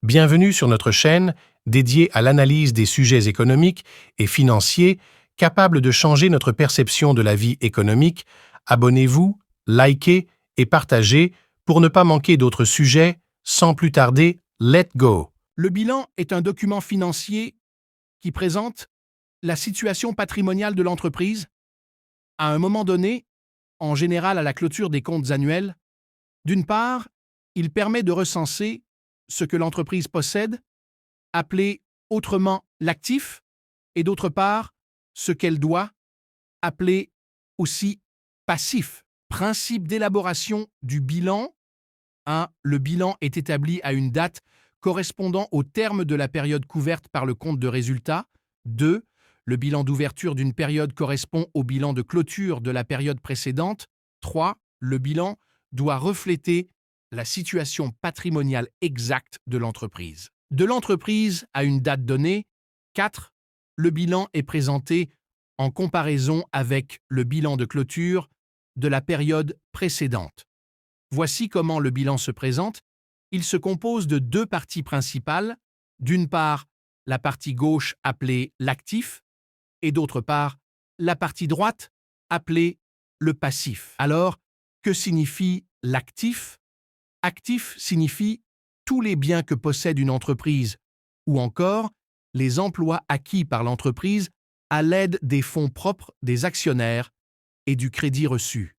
Bienvenue sur notre chaîne dédiée à l'analyse des sujets économiques et financiers capables de changer notre perception de la vie économique. Abonnez-vous, likez et partagez pour ne pas manquer d'autres sujets. Sans plus tarder, let's go! Le bilan est un document financier qui présente la situation patrimoniale de l'entreprise à un moment donné, en général à la clôture des comptes annuels. D'une part, il permet de recenser ce que l'entreprise possède, appelé autrement l'actif, et d'autre part, ce qu'elle doit, appelé aussi passif. Principe d'élaboration du bilan. 1. Le bilan est établi à une date correspondant au terme de la période couverte par le compte de résultat. 2. Le bilan d'ouverture d'une période correspond au bilan de clôture de la période précédente. 3. Le bilan doit refléter la situation patrimoniale exacte de l'entreprise. De l'entreprise à une date donnée. 4. Le bilan est présenté en comparaison avec le bilan de clôture de la période précédente. Voici comment le bilan se présente. Il se compose de deux parties principales. D'une part, la partie gauche appelée l'actif et d'autre part, la partie droite appelée le passif. Alors, que signifie l'actif? Actif signifie tous les biens que possède une entreprise ou encore les emplois acquis par l'entreprise à l'aide des fonds propres des actionnaires et du crédit reçu.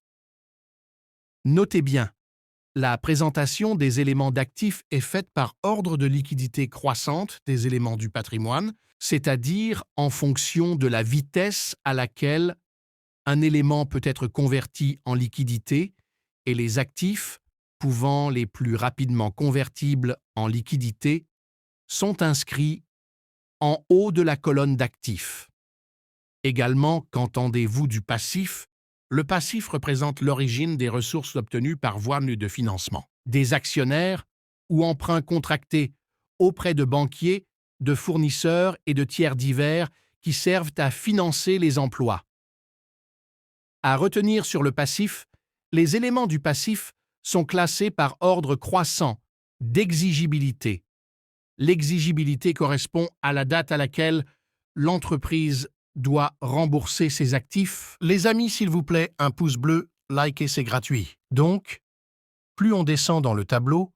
Notez bien, la présentation des éléments d'actifs est faite par ordre de liquidité croissante des éléments du patrimoine, c'est-à-dire en fonction de la vitesse à laquelle un élément peut être converti en liquidité et les actifs, pouvant les plus rapidement convertibles en liquidité, sont inscrits en haut de la colonne d'actifs. Également, qu'entendez-vous du passif? Le passif représente l'origine des ressources obtenues par voie de financement, des actionnaires ou emprunts contractés auprès de banquiers, de fournisseurs et de tiers divers qui servent à financer les emplois. À retenir sur le passif, les éléments du passif sont classés par ordre croissant d'exigibilité. L'exigibilité correspond à la date à laquelle l'entreprise doit rembourser ses actifs. Les amis, s'il vous plaît, un pouce bleu, likez, c'est gratuit. Donc, plus on descend dans le tableau,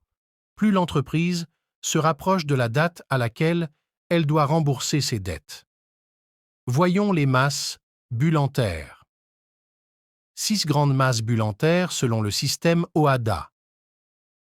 plus l'entreprise se rapproche de la date à laquelle elle doit rembourser ses dettes. Voyons les masses bullentaires. 6 grandes masses bullentaires selon le système OHADA.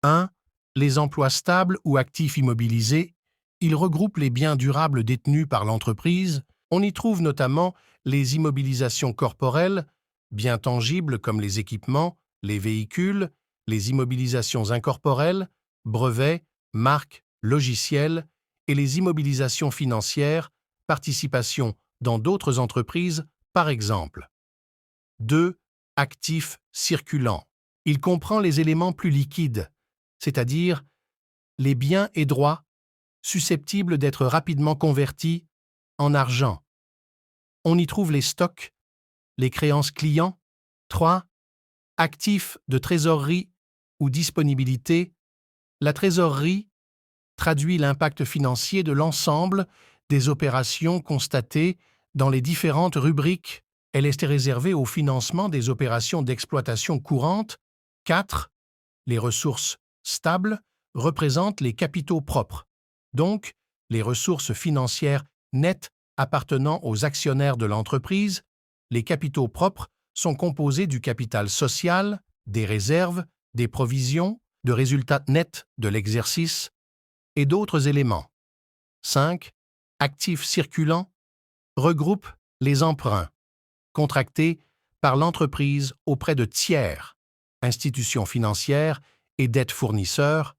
1. Les emplois stables ou actifs immobilisés. Ils regroupent les biens durables détenus par l'entreprise. On y trouve notamment les immobilisations corporelles, biens tangibles comme les équipements, les véhicules, les immobilisations incorporelles, brevets, marques, logiciels, et les immobilisations financières, participations dans d'autres entreprises, par exemple. 2. Actifs circulants. Il comprend les éléments plus liquides, c'est-à-dire les biens et droits susceptibles d'être rapidement convertis en argent. On y trouve les stocks, les créances clients. 3. Actifs de trésorerie ou disponibilité. La trésorerie traduit l'impact financier de l'ensemble des opérations constatées dans les différentes rubriques. Elle est réservée au financement des opérations d'exploitation courante. 4. Les ressources stables représentent les capitaux propres, donc les ressources financières nettes appartenant aux actionnaires de l'entreprise. Les capitaux propres sont composés du capital social, des réserves, des provisions, de résultats nets de l'exercice et d'autres éléments. 5. Actifs circulants regroupent les emprunts contractés par l'entreprise auprès de tiers, institutions financières et dettes fournisseurs.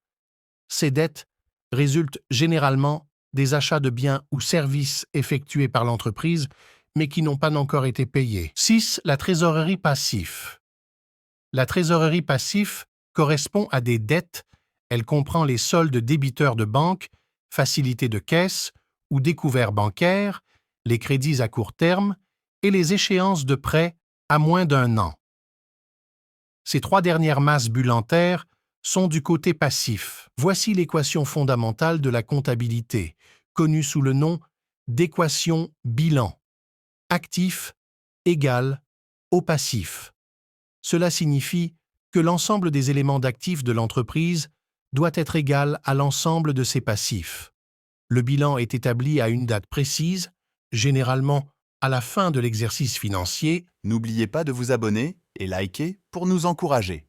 Ces dettes résultent généralement des achats de biens ou services effectués par l'entreprise, mais qui n'ont pas encore été payés. 6. La trésorerie passive. La trésorerie passive correspond à des dettes. Elle comprend les soldes débiteurs de banque, facilités de caisse ou découverts bancaires, les crédits à court terme et les échéances de prêts à moins d'1 an. Ces 3 dernières masses bullentaires sont du côté passif. Voici l'équation fondamentale de la comptabilité, connue sous le nom d'équation bilan. Actif égale au passif. Cela signifie que l'ensemble des éléments d'actifs de l'entreprise doit être égal à l'ensemble de ses passifs. Le bilan est établi à une date précise, généralement à la fin de l'exercice financier. N'oubliez pas de vous abonner et liker pour nous encourager.